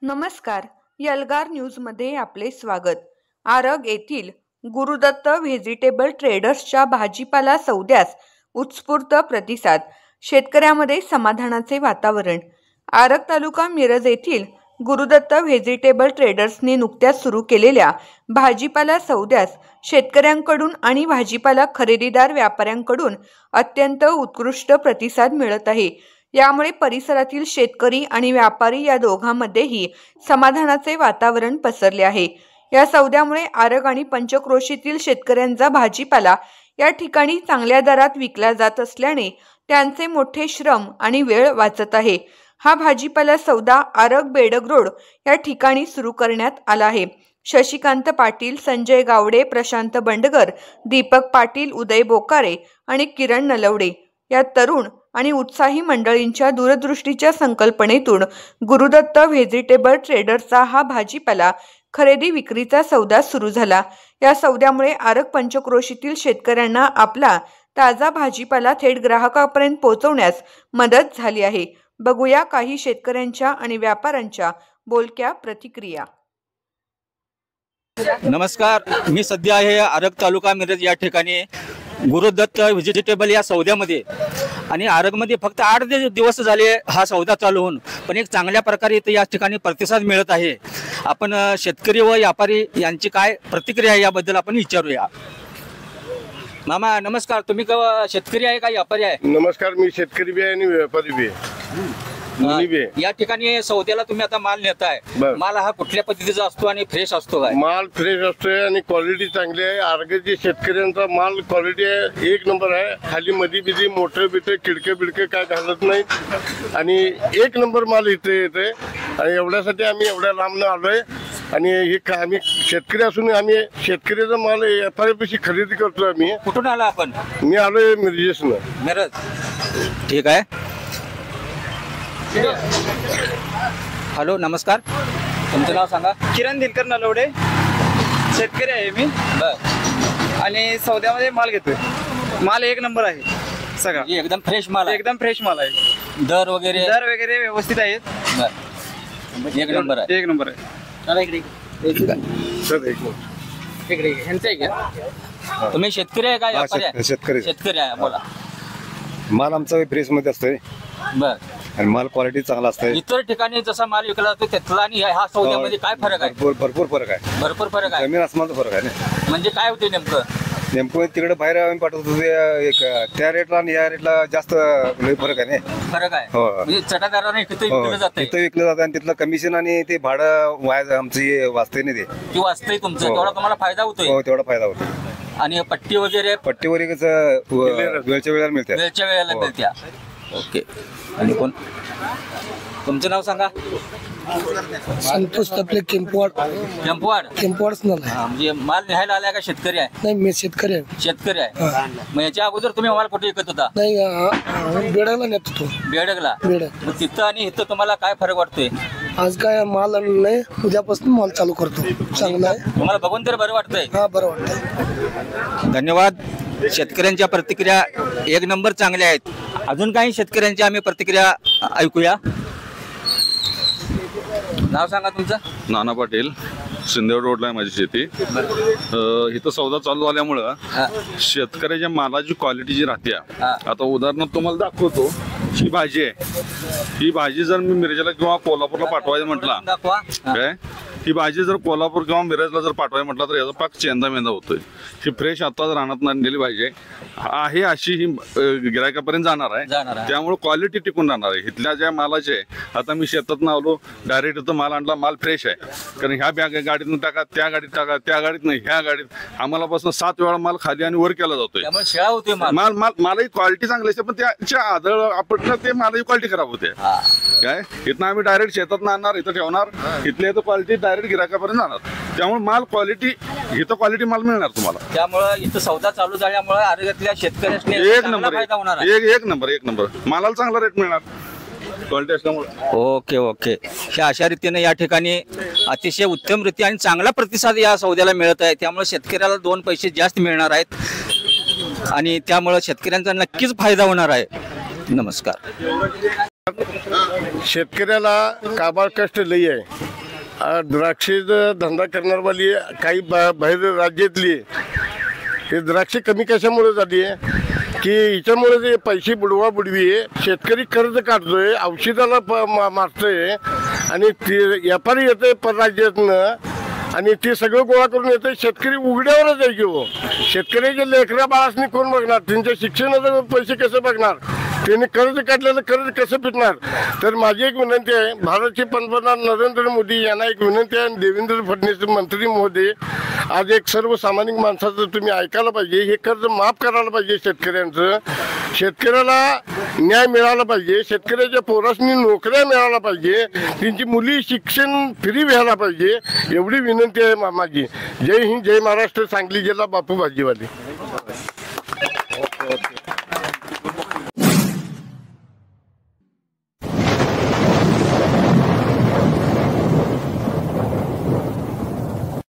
नमस्कार. यलगार न्यूजमध्ये आपले स्वागत. आरग येथील गुरुदत्त व्हेजिटेबल ट्रेडर्सच्या भाजीपाला सौद्यास उत्स्फूर्त प्रतिसाद. शेतकऱ्यामध्ये समाधानाचे वातावरण. आरग तालुका मिरज येथील गुरुदत्त व्हेजिटेबल ट्रेडर्सने नुकत्याच सुरू केलेल्या भाजीपाला सौद्यास शेतकऱ्यांकडून आणि भाजीपाला खरेदीदार व्यापाऱ्यांकडून अत्यंत उत्कृष्ट प्रतिसाद मिळत आहे. यामुळे परिसरातील शेतकरी आणि व्यापारी या दोघांमध्येही समाधानाचे वातावरण पसरले आहे. या सौद्यामुळे आरग आणि पंचक्रोशीतील शेतकऱ्यांचा भाजीपाला या ठिकाणी चांगल्या दरात विकला जात असल्याने त्यांचे मोठे श्रम आणि वेळ वाचत आहे. हा भाजीपाला सौदा आरग बेडग रोड या ठिकाणी सुरू करण्यात आला आहे. शशिकांत पाटील, संजय गावडे, प्रशांत बंडगर, दीपक पाटील, उदय बोकारे आणि किरण नलवडे या तरुण आणि उत्साही मंडळींच्या दूरदृष्टीच्या संकल्पनेतून गुरुदत्त व्हेजिटेबल ट्रेडर्सचा हा भाजीपाला खरेदी विक्रीचा सौदा सुरू झाला. या सौद्यामुळे आरग पंचक्रोशीतील शेतकऱ्यांना आपला ताजा भाजीपाला थेट ग्राहकापर्यंत पोहोचवण्यास मदत झाली आहे. बघूया काही शेतकऱ्यांच्या आणि व्यापाऱ्यांच्या बोलक्या प्रतिक्रिया. नमस्कार, मी सध्या आहे आरग तालुका मिरज या ठिकाणी गुरुदत्त व्हेजिटेबल या सौद्यामध्ये. आणि आरगमध्ये फक्त 8 दिवस झाले हा सौदा चालू होऊन, पण एक चांगल्या प्रकारे इथे या ठिकाणी प्रतिसाद मिळत आहे. आपण शेतकरी व व्यापारी यांची काय प्रतिक्रिया आहे याबद्दल आपण विचारूया. मामा नमस्कार, तुम्ही शेतकरी आहे का व्यापारी आहे? नमस्कार, मी शेतकरी बी आहे आणि व्यापारी बी आहे. या ठिकाणी सौद्याला तुम्ही आता माल नेताय, माल हा कुठल्या पद्धतीचा असतो आणि फ्रेश असतो काय? माल फ्रेश असतोय आणि क्वालिटी चांगली आहे. आरगची शेतकऱ्यांचा माल क्वालिटी आहे, 1 नंबर आहे. खाली मधी बिधी मोठे बिटे खिडके बिडके काय घालत नाही आणि 1 नंबर माल इथे येते. आणि एवढ्यासाठी आम्ही एवढ्या लांबनं आलोय. आणि हे आम्ही शेतकरी असून आम्ही शेतकऱ्याचा माल व्यापाऱ्यापाशी खरेदी करतोय. आम्ही कुठून आला आपण? मी आलोय मिरजेसनं. मिरज, ठीक आहे. हॅलो, नमस्कार, तुमचं नाव सांगा? किरण दिनकर नलवडे, शेतकरी आहे मी. आणि सौद्यामध्ये माल घेतोय. माल 1 नंबर आहे सगळा, एकदम फ्रेश माल आहे. एकदम फ्रेश माल आहे. दर वगैरे व्यवस्थित आहेत. 1 नंबर आहे. 1 नंबर आहे. तुम्ही शेतकरी आहे का व्यापारी आहे? शेतकरी आहे. बोला. माल आमचा फ्रेश मध्ये असतोय. बर. आणि माल क्वालिटी चांगला असतोय. इतर ठिकाणी जसा माल विकला जातो त्यातला आणि हा सौद्यामध्ये काय फरक आहे? भरपूर फरक आहे. भरपूर फरक आहे. जमीन आसमानचा फरक आहे ना. म्हणजे काय होते नेमकं तिकडे बाहेर आम्ही पाठवतो त्या रेटला आणि या रेटला जास्त फरक आहे ना. फरक आहे. म्हणजे चटादाराने इथं विकलं जातं आणि तिथलं कमिशन आणि ते भाडं आमची वाचते नाही. ते वाचतंय तुमचं, तेवढा तुम्हाला फायदा होतोय. तेवढा फायदा होतो. आणि पट्टी वगैरे वेळच्या वेळेला मिळते. ओके. आणि कोण? तुमचं नाव सांगा? संतोष तपले, केंपवाड. म्हणजे माल न्यायला आलाय का शेतकरी आहे? नाही, मी शेतकरी आहे. मग याच्या अगोदर तुम्ही माल कुठे विकत होता? नाही, बेडगला नेत होतो. बेडगला. मग तिथं आणि इथं तुम्हाला काय फरक वाटतोय? आज काय माल आणलं नाही, उद्यापासून माल चालू करतो. चांगला आहे. तुम्हाला बघून तर बरं वाटतंय? हा, बरं वाटतंय. धन्यवाद. शेतकऱ्यांच्या प्रतिक्रिया 1 नंबर चांगल्या आहेत. अजून काही शेतकऱ्यांची आम्ही प्रतिक्रिया ऐकूया. नाव सांगा तुमचं? नाना पाटील, सिंदेवाड रोडला आहे माझी शेती. इथं सौदा चालू झाल्यामुळं शेतकऱ्याच्या मालाची क्वालिटी जी राहते, आता उदाहरणार्थ तुम्हाला दाखवतो. ही भाजी आहे. ही भाजी जर मी मिरजेला किंवा कोल्हापूरला पाठवायचं म्हटलं काय, ही भाजी जर कोल्हापूर किंवा मिरजला जर पाठवायचं म्हटलं तर याचा पाक चेंदा मेंदा होतोय. ही फ्रेश आताच रानात आणलेली भाजी आहे अशी ही गिरायकापर्यंत जाणार आहे. त्यामुळे क्वालिटी टिकून राहणार आहे. इथल्या ज्या मालाचे, आता मी शेतात आलो, डायरेक्ट इथं माल आणला, माल फ्रेश आहे. कारण ह्या गाडीतून टाका, त्या गाडीत टाका, त्या गाडीत नाही, ह्या गाडीत आम्हालापासून 7 वेळा माल खाली आणि वर केला जातोय. मालाही क्वालिटी चांगली असते, पण त्याच्या आदळ आपण ते मालाची क्वालिटी खराब होते. काय इथं आम्ही डायरेक्ट शेतात आणणार, इथं ठेवणार, इथल्या इथं क्वालिटी डायरेक्ट गिरायकापर्यंत जाणार. त्यामुळे माल क्वालिटी इथं क्वालिटी माल मिळणार तुम्हाला. त्यामुळे इथं सौदा चालू झाल्यामुळे आरोग्यातल्या शेतकऱ्यांना 1 नंबर एक नंबर मालाला चांगला रेट मिळणार क्वालिटी असल्यामुळे. ओके. अशा रीतीने या ठिकाणी अतिशय उत्तम रीती आणि चांगला प्रतिसाद या सौद्याला मिळत आहे. त्यामुळे शेतकऱ्याला 2 पैसे जास्त मिळणार आहेत आणि त्यामुळे शेतकऱ्यांचा नक्कीच फायदा होणार आहे. नमस्कार. शेतकऱ्याला काबाड कष्ट लई आहे. द्राक्षेचा धंदा करणारवाली काही बाहेर राज्यातली हे द्राक्षे कमी कशामुळे झाली आहे की हिच्यामुळे जे पैसे बुडवी शेतकरी कर्ज काढतोय, औषधाला मारतोय आणि ते व्यापारी येतोय परराज्यातनं आणि ते सगळं गोळा करून येतं. शेतकरी उघड्यावरच आहे की हो. शेतकऱ्याच्या लेकरा बाळासनी कोण बघणार, त्यांच्या शिक्षणाचे पैसे कसे बघणार, त्यांनी कर्ज काढलेलं कर्ज कसं फिटणार. तर माझी एक विनंती आहे, भारताचे पंतप्रधान नरेंद्र मोदी यांना एक विनंती आहे, देवेंद्र फडणवीस मंत्री महोदय, आज एक सर्वसामान्य माणसाचं तुम्ही ऐकायला पाहिजे. हे कर्ज माफ करायला पाहिजे शेतकऱ्यांचं. शेतकऱ्याला न्याय मिळाला पाहिजे, शेतकऱ्याच्या पोरासनी नोकऱ्या मिळायला पाहिजे, त्यांची मुली शिक्षण फ्री व्हायला पाहिजे, एवढी विनंती आहे माझी. जय हिंद, जय महाराष्ट्र. सांगली जिल्हा बापू भाजीवाले.